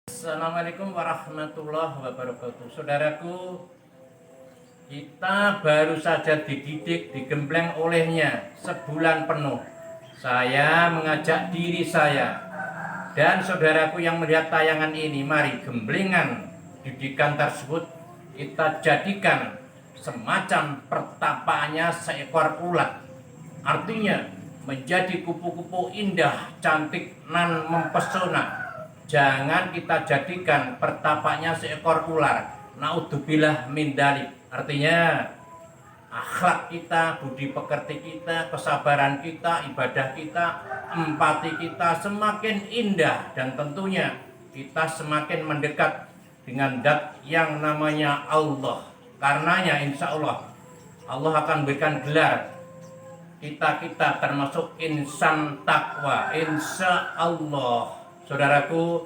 Assalamualaikum warahmatullahi wabarakatuh. Saudaraku, kita baru saja dididik, digembleng olehnya sebulan penuh. Saya mengajak diri saya dan saudaraku yang melihat tayangan ini, mari gemblengan didikan tersebut kita jadikan semacam pertapaannya seekor ulat. Artinya menjadi kupu-kupu indah, cantik, nan mempesona. Jangan kita jadikan pertapaknya seekor ular. Naudzubillah min dzalik. Artinya akhlak kita, budi pekerti kita, kesabaran kita, ibadah kita, empati kita semakin indah, dan tentunya kita semakin mendekat dengan zat yang namanya Allah. Karenanya insya Allah Allah akan berikan gelar kita termasuk insan takwa, insya Allah. Saudaraku,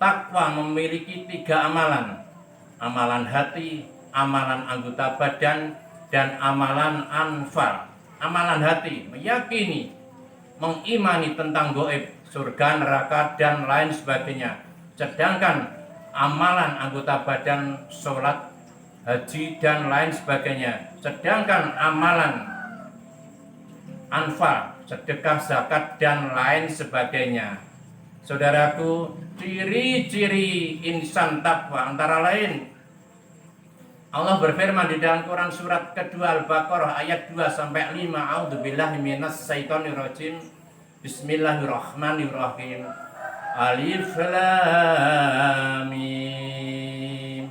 takwa memiliki 3 amalan: amalan hati, amalan anggota badan, dan amalan anfal. Amalan hati meyakini, mengimani tentang gaib, surga, neraka, dan lain sebagainya. Sedangkan amalan anggota badan, sholat, haji, dan lain sebagainya. Sedangkan amalan anfal, sedekah, zakat, dan lain sebagainya. Saudaraku, ciri-ciri insan takwa antara lain Allah berfirman di dalam Quran surat kedua Al-Baqarah ayat 2-5. A'udzubillahi minasyaitonirrajim. Bismillahirrahmanirrahim. Alif lam mim.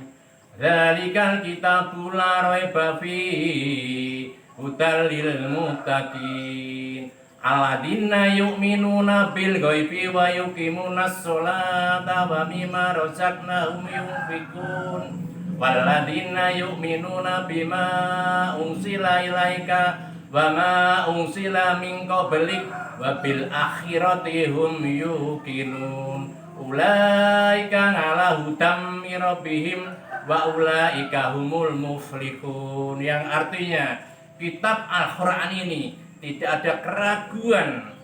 Dzalikal kitabu la raiba fihi hudal lil muttaqin. Alladzina yu'minuna bil ghaibi wa yuqimunas sholata wa mimma razaqnahum yunfiqun. Walladzina yu'minuna bima unsila ilaika wa ma unsila min qablik wa bil akhirati hum yuqinun. Ulaika ala hudam mir rabbihim wa ulaika humul muflihun. Yang artinya kitab Al-Qur'an ini tidak ada keraguan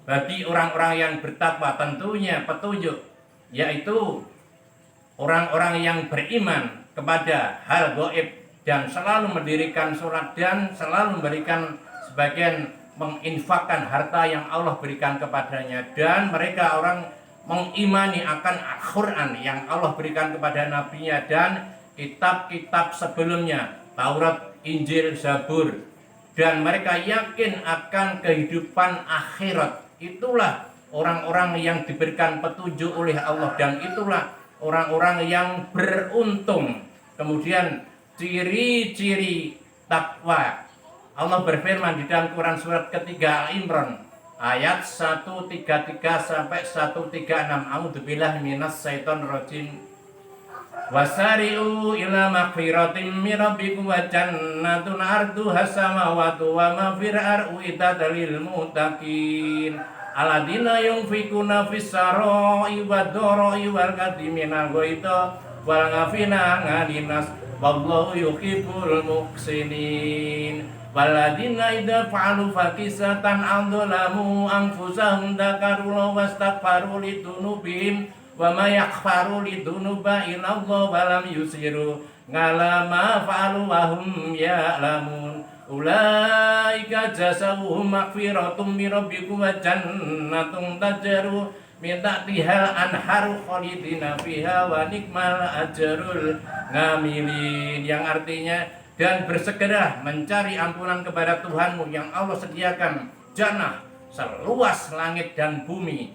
bagi orang-orang yang bertakwa, tentunya petunjuk, yaitu orang-orang yang beriman kepada hal gaib dan selalu mendirikan sholat dan selalu memberikan sebagian menginfakkan harta yang Allah berikan kepadanya, dan mereka orang mengimani akan Al-Quran yang Allah berikan kepada nabinya dan kitab-kitab sebelumnya, Taurat, Injil, Zabur, dan mereka yakin akan kehidupan akhirat. Itulah orang-orang yang diberikan petunjuk oleh Allah, dan itulah orang-orang yang beruntung. Kemudian ciri-ciri takwa, Allah berfirman di dalam Quran surat ketiga Al-Imran ayat 133-136. A'udzubillahi minasyaitonirrajim. Wasari'u ila maghfiratin min rabbikum wa jannatun arduha samawati wa ma fil ardi uiddatil muttaqin. Alladzina yunfikuna fis sarai wad dharai wal kadhimina ghaidha wal ghafina 'anil nas wallahu yuhibbul muhsinin. Walladzina idza fa'alu faqisatan adzalamu anfusahum dzakarullaha wastaghfaru lidzunubihim wa ma yaghfaru lidzunuba illallah wa lam yusiru ngala ma fa'alu wa hum ya'lamun. Ulaika jazaohum maghfiratum min rabbikum wa jannatun tajru min tahtiha anharu khalidina fiha wa nikmal ajrul ngamilin. Yang artinya, dan bersegera mencari ampunan kepada Tuhanmu yang Allah sediakan jannah seluas langit dan bumi,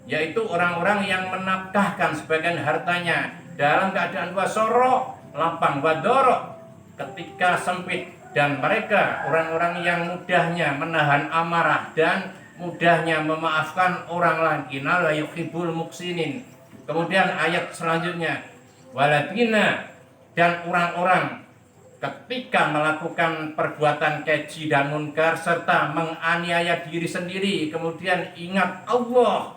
yaitu orang-orang yang menafkahkan sebagian hartanya dalam keadaan wasoro, lapang, wadoro, ketika sempit, dan mereka orang-orang yang mudahnya menahan amarah dan mudahnya memaafkan orang lain. Innala yuhibbul muhsinin. Kemudian ayat selanjutnya, waladina, dan orang-orang ketika melakukan perbuatan keji dan munkar serta menganiaya diri sendiri, kemudian ingat Allah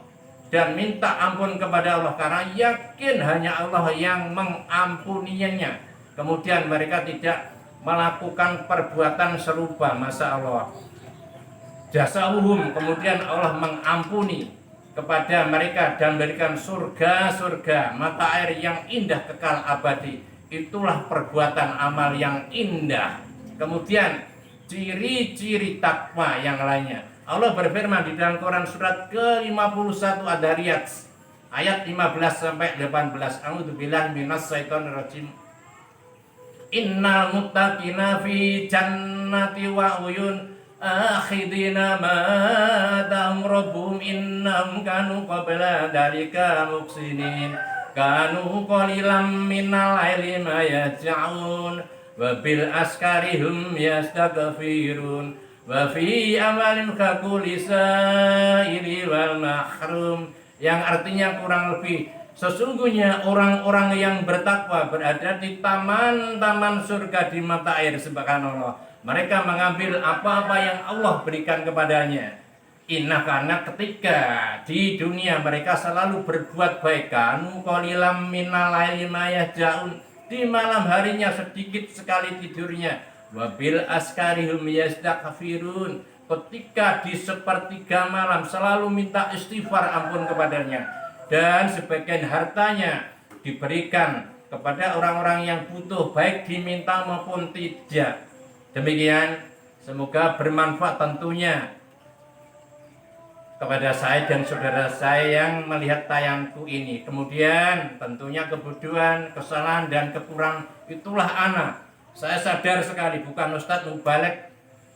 dan minta ampun kepada Allah karena yakin hanya Allah yang mengampuninya. Kemudian mereka tidak melakukan perbuatan serupa, masya Allah. Jasauhum, kemudian Allah mengampuni kepada mereka dan berikan surga-surga, mata air yang indah kekal abadi. Itulah perbuatan amal yang indah. Kemudian ciri-ciri takwa yang lainnya. Allah berfirman di dalam Quran surat ke-51 Ad-Dariyat ayat 15 sampai 18. A'udzubillahi minasyaitonir rajim. Innal muttaqina fi jannati wa uyun akhidina ma dam rabbuhum innahum kanu qabla dalika muqsinin kanu qalilan minal laili ma yaj'un wa bil askarihum yastaghfirun wa fi amalin kakuli sa'ili wal mahrum, yang artinya kurang lebih sesungguhnya orang-orang yang bertakwa berada di taman-taman surga di mata air subhanallah. Mereka mengambil apa-apa yang Allah berikan kepadanya. Karena ketika di dunia mereka selalu berbuat baik, kanu qalilam minal laili ma yahjaun, di malam harinya sedikit sekali tidurnya, wabil askarihum yastaghfirun, ketika di sepertiga malam selalu minta istighfar ampun kepadanya. Dan sebagian hartanya diberikan kepada orang-orang yang butuh, baik diminta maupun tidak. Demikian, semoga bermanfaat tentunya kepada saya dan saudara saya yang melihat tayangku ini. Kemudian tentunya kebodohan, kesalahan dan kekurangan itulah anak. Saya sadar sekali, bukan Ustadz Mubalek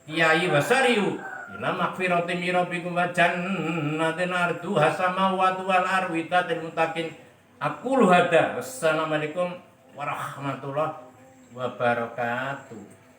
Kiai Wasariu ila maghfiratin min rabbikum wa jannatin arduha samawati wal ardi lil muttaqin. Aku hada. Wassalamualaikum warahmatullahi wabarakatuh.